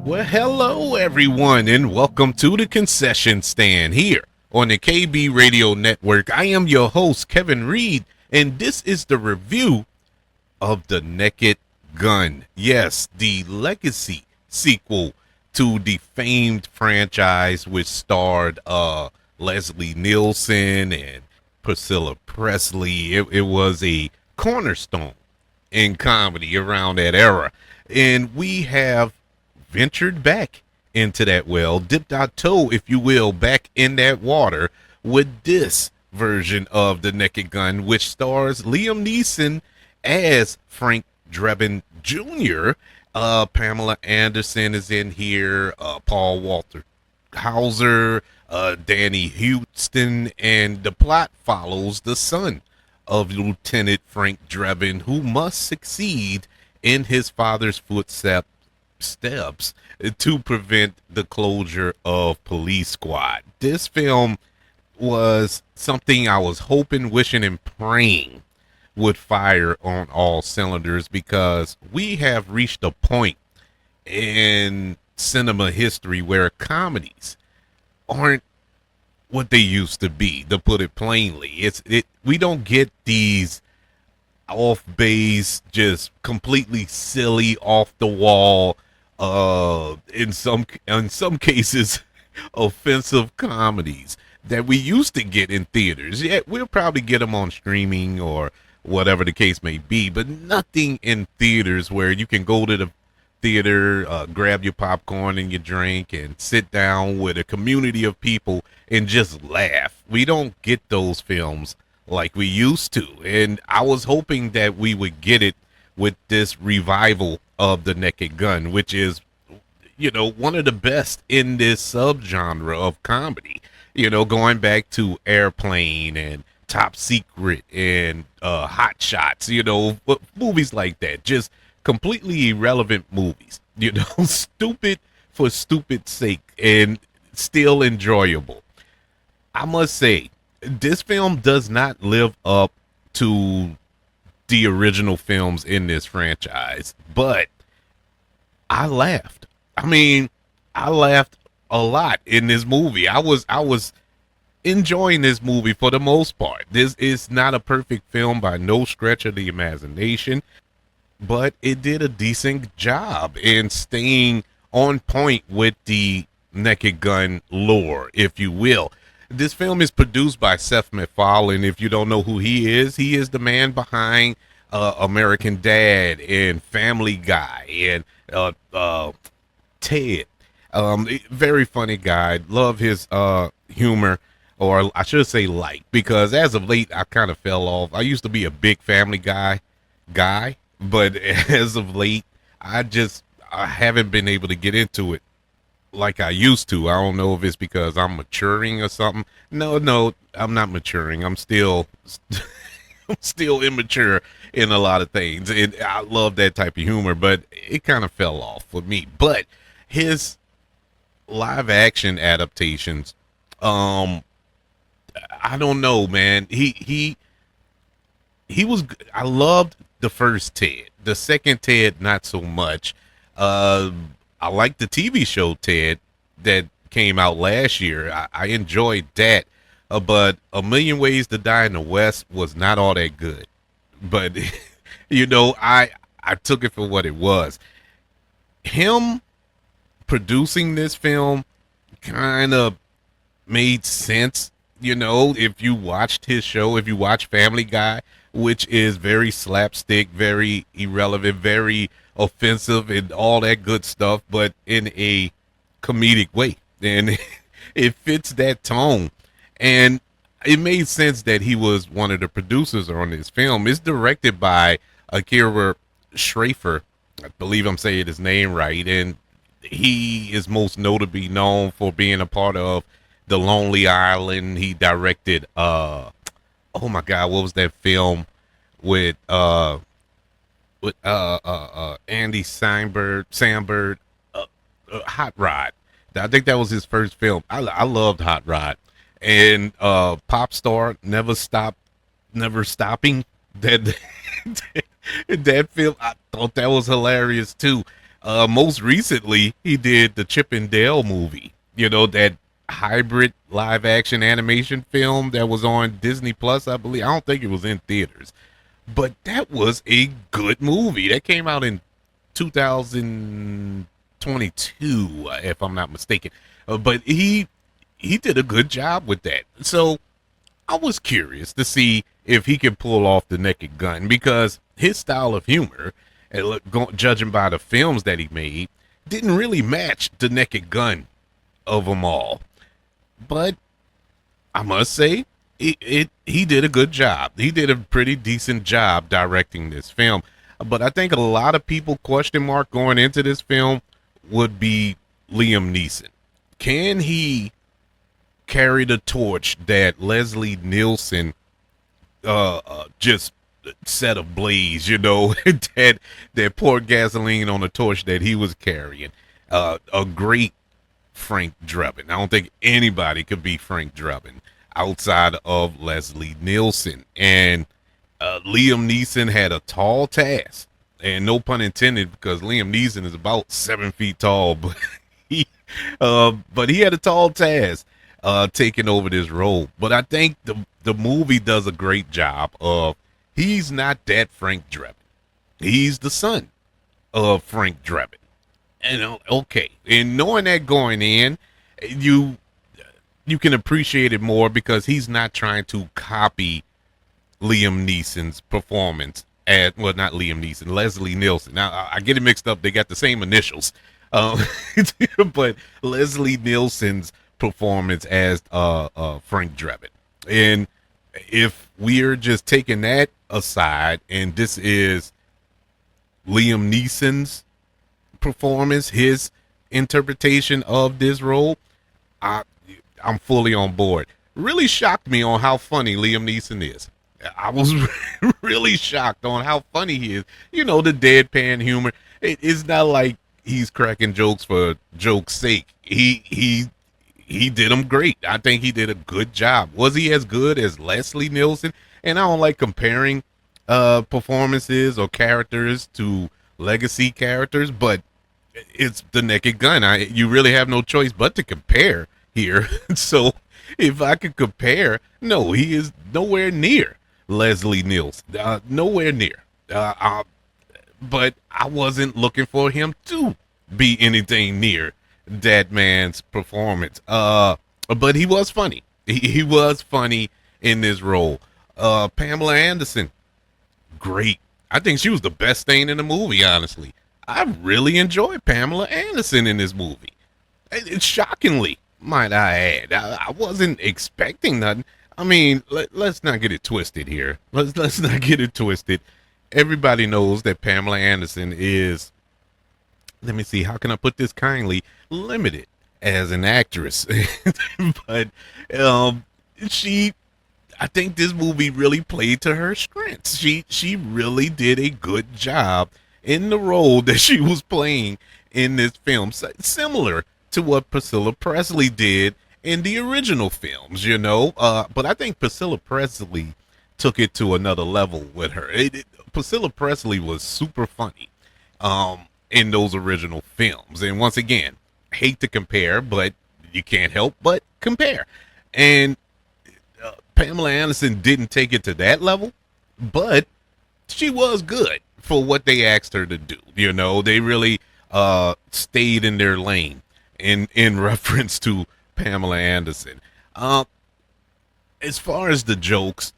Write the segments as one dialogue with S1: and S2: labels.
S1: Well, hello everyone, and welcome to the concession stand here on the KB Radio Network. I am your host, Kevin Reed, and this is the review of The Naked Gun. Yes, the legacy sequel to the famed franchise which starred Leslie Nielsen and Priscilla Presley. It was a cornerstone in comedy around that era. And we have ventured back into that well, dipped our toe, if you will, back in that water with this version of The Naked Gun, which stars Liam Neeson as Frank Drebin Jr. Pamela Anderson is in here, Walter Hauser, Danny Huston, and the plot follows the son of Lieutenant Frank Drebin, who must succeed in his father's footsteps to prevent the closure of Police Squad. This film was something I was hoping, wishing, and praying would fire on all cylinders, because we have reached a point in cinema history where comedies aren't what they used to be, to put it plainly. We don't get these off base, just completely silly, off the wall, in some cases offensive comedies that we used to get in theaters. Yeah, we'll probably get them on streaming or whatever the case may be, but nothing in theaters where you can go to the theater, grab your popcorn and your drink and sit down with a community of people and just laugh. We don't get those films like we used to, and I was hoping that we would get it with this revival of The Naked Gun, which is, one of the best in this subgenre of comedy, going back to Airplane and Top Secret and Hot Shots, movies like that, just completely irrelevant movies, stupid for stupid's sake and still enjoyable. I must say, this film does not live up to the original films in this franchise, but I laughed. I laughed a lot in this movie. I was enjoying this movie for the most part. This is not a perfect film by no stretch of the imagination, but it did a decent job in staying on point with the Naked Gun lore, if you will. This film is produced by Seth MacFarlane. If you don't know who he is the man behind American Dad and Family Guy and Ted. Very funny guy. Love his humor, or I should say because as of late I kind of fell off. I used to be a big Family Guy, but as of late I haven't been able to get into it like I used to. I don't know if it's because I'm maturing or something. No, I'm not maturing. I'm still immature in a lot of things. And I love that type of humor, but it kind of fell off for me. But his live action adaptations, I don't know, man. He was, I loved the first Ted. The second Ted, not so much. I like the TV show Ted that came out last year. I enjoyed that, but A Million Ways to Die in the West was not all that good. But I took it for what it was. Him producing this film kind of made sense. If you watched his show, if you watch Family Guy, which is very slapstick, very irrelevant, very offensive and all that good stuff, but in a comedic way, and it fits that tone, and it made sense that he was one of the producers on this film. It's directed by Akiva Schaffer. I believe I'm saying his name right, and he is most notably known for being a part of The Lonely Island. He directed oh my god, what was that film with Andy Samberg, Hot Rod. I think that was his first film. I loved Hot Rod, and Pop Star, Never Stopping. That that film, I thought that was hilarious too. Most recently, he did the Chip and Dale movie. You know, that hybrid live action animation film that was on Disney Plus, I believe. I don't think it was in theaters, but that was a good movie. That came out in 2022, if I'm not mistaken. But he did a good job with that. So I was curious to see if he could pull off the Naked Gun, because his style of humor, judging by the films that he made, didn't really match the Naked Gun of them all. But I must say, he did a good job. He did a pretty decent job directing this film. But I think a lot of people question mark going into this film would be Liam Neeson. Can he carry the torch that Leslie Nielsen just set ablaze? You know, that poured gasoline on the torch that he was carrying. A great Frank Drebin. I don't think anybody could be Frank Drebin outside of Leslie Nielsen. And Liam Neeson had a tall task, and no pun intended, because Liam Neeson is about 7 feet tall, but he had a tall task taking over this role. But I think the movie does a great job of, he's not that Frank Drebin. He's the son of Frank Drebin. And okay, and knowing that going in, you can appreciate it more, because he's not trying to copy Liam Neeson's performance at, well, not Liam Neeson, Leslie Nielsen. Now I get it mixed up; they got the same initials, but Leslie Nielsen's performance as Frank Drebin. And if we're just taking that aside, and this is Liam Neeson's performance, his interpretation of this role, I'm fully on board. Really shocked me on how funny Liam Neeson is. I was really shocked on how funny he is. You know, the deadpan humor. It's not like he's cracking jokes for joke's sake. He did them great. I think he did a good job. Was he as good as Leslie Nielsen? And I don't like comparing performances or characters to legacy characters, but it's the Naked Gun. You really have no choice but to compare here. So if I could compare, no, he is nowhere near Leslie Nielsen. Nowhere near. But I wasn't looking for him to be anything near that man's performance. But he was funny. He was funny in this role. Pamela Anderson, great. I think she was the best thing in the movie, honestly. I really enjoyed Pamela Anderson in this movie. It's shockingly, might I add. I wasn't expecting nothing. I mean, let's not get it twisted here. Let's not get it twisted. Everybody knows that Pamela Anderson is, let me see, how can I put this kindly, limited as an actress. But I think this movie really played to her strengths. She really did a good job in the role that she was playing in this film, similar to what Priscilla Presley did in the original films, you know. But I think Priscilla Presley took it to another level with her. Priscilla Presley was super funny in those original films. And once again, hate to compare, but you can't help but compare. And Pamela Anderson didn't take it to that level, but she was good for what they asked her to do. You know, they really stayed in their lane in reference to Pamela Anderson. As far as the jokes,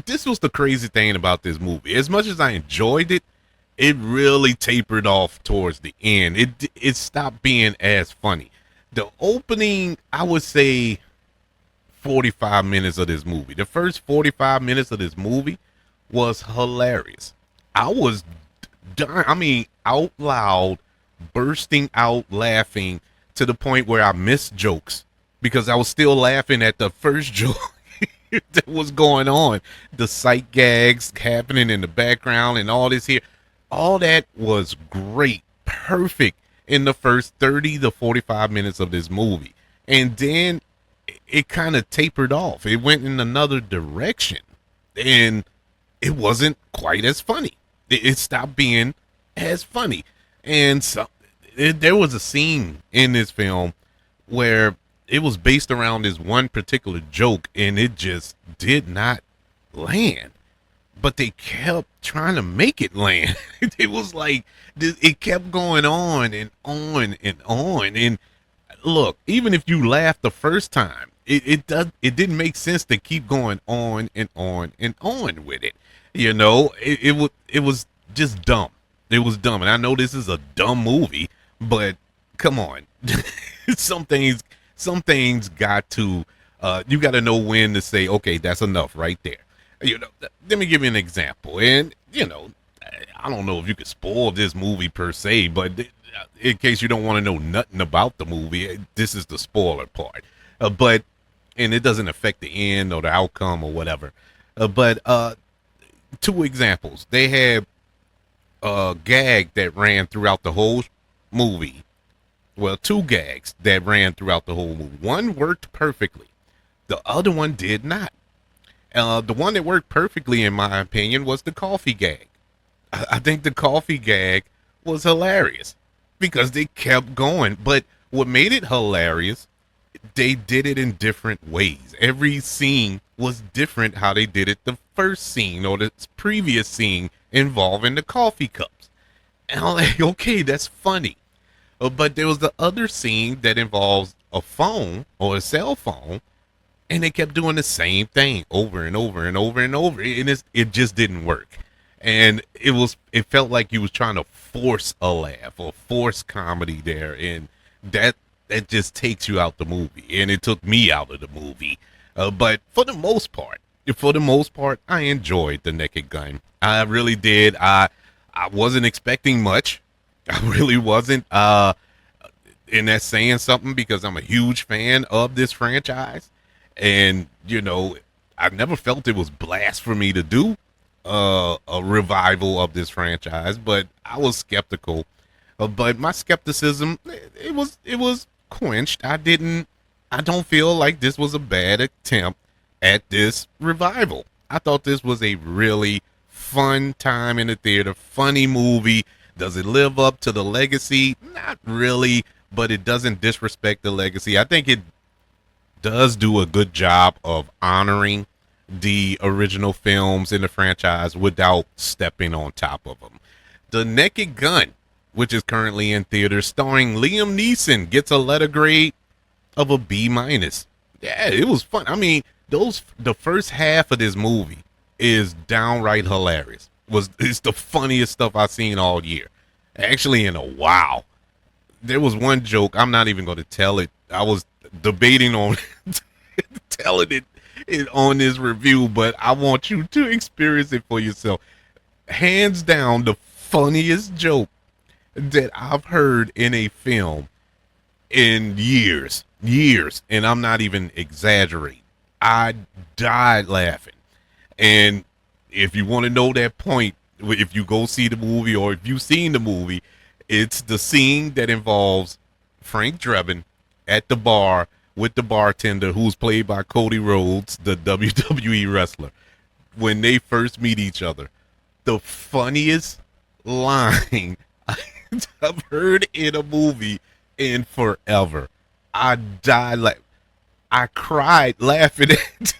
S1: this was the crazy thing about this movie. As much as I enjoyed it, it really tapered off towards the end. It stopped being as funny. The opening, I would say, 45 minutes of this movie. The first 45 minutes of this movie was hilarious. I was out loud, bursting out laughing to the point where I missed jokes because I was still laughing at the first joke that was going on. The sight gags happening in the background and all this here. All that was great. Perfect in the first 30 to 45 minutes of this movie. And then it kind of tapered off. It went in another direction. And it wasn't quite as funny. It stopped being as funny. And so there was a scene in this film where it was based around this one particular joke, and it just did not land. But they kept trying to make it land. It was like it kept going on and on and on. And look, even if you laughed the first time, it didn't make sense to keep going on and on and on with it. It was just dumb. It was dumb. And I know this is a dumb movie, but come on. some things got to you got to know when to say, okay, that's enough right there. Let me give you an example. And I don't know if you could spoil this movie per se, but in case you don't want to know nothing about the movie, this is the spoiler part. And it doesn't affect the end or the outcome or whatever. But two examples. They had a gag that ran throughout the whole movie. Well, two gags that ran throughout the whole movie. One worked perfectly. The other one did not. The one that worked perfectly, in my opinion, was the coffee gag. I think the coffee gag was hilarious because they kept going. But what made it hilarious, they did it in different ways. Every scene was different how they did it the first scene or the previous scene involving the coffee cups. And I'm like, okay, that's funny. But there was the other scene that involves a phone or a cell phone, and they kept doing the same thing over and over and over and over, and it just didn't work. And it felt like you was trying to force a laugh or force comedy there, and that just takes you out the movie, and it took me out of the movie. But for the most part, I enjoyed The Naked Gun. I really did. I wasn't expecting much. I really wasn't. And that's saying something because I'm a huge fan of this franchise. And, I never felt it was blasphemy to do a revival of this franchise, but I was skeptical. But my skepticism, it was quenched. I don't feel like this was a bad attempt at this revival. I thought this was a really fun time in the theater, funny movie. Does it live up to the legacy? Not really, but it doesn't disrespect the legacy. I think it does do a good job of honoring the original films in the franchise without stepping on top of them. The Naked Gun, which is currently in theaters, starring Liam Neeson, gets a letter grade of a B-. Yeah, it was fun. I mean, the first half of this movie is downright hilarious. It's the funniest stuff I've seen all year, actually in a while. There was one joke, I'm not even going to tell it. I was debating on telling it on this review, but I want you to experience it for yourself. Hands down, the funniest joke that I've heard in a film in years, and I'm not even exaggerating. I died laughing. And if you want to know that point, if you go see the movie or if you've seen the movie, it's the scene that involves Frank Drebin at the bar with the bartender, who's played by Cody Rhodes, the WWE wrestler. When they first meet each other, the funniest line I've heard in a movie in forever. I died I cried laughing at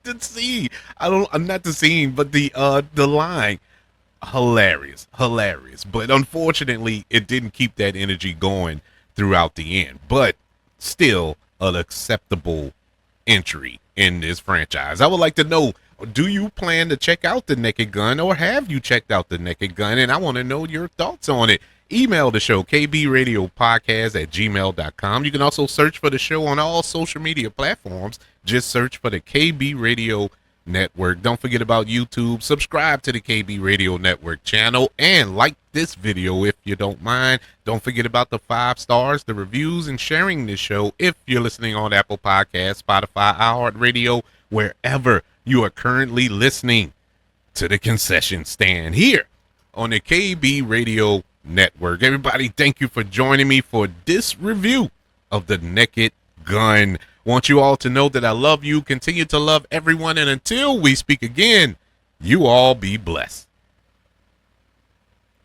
S1: the scene. Not the scene, but the line. Hilarious. But unfortunately, it didn't keep that energy going throughout the end. But still an acceptable entry in this franchise. I would like to know, do you plan to check out The Naked Gun, or have you checked out The Naked Gun? And I want to know your thoughts on it. Email the show, kbradiopodcast@gmail.com. You can also search for the show on all social media platforms. Just search for the KB Radio Network. Don't forget about YouTube. Subscribe to the KB Radio Network channel and like this video if you don't mind. Don't forget about the 5 stars, the reviews, and sharing this show if you're listening on Apple Podcasts, Spotify, iHeartRadio, wherever you are currently listening to the concession stand here on the KB Radio Network. Everybody, thank you for joining me for this review of The Naked Gun. Want you all to know that I love you, continue to love everyone, and until we speak again, you all be blessed.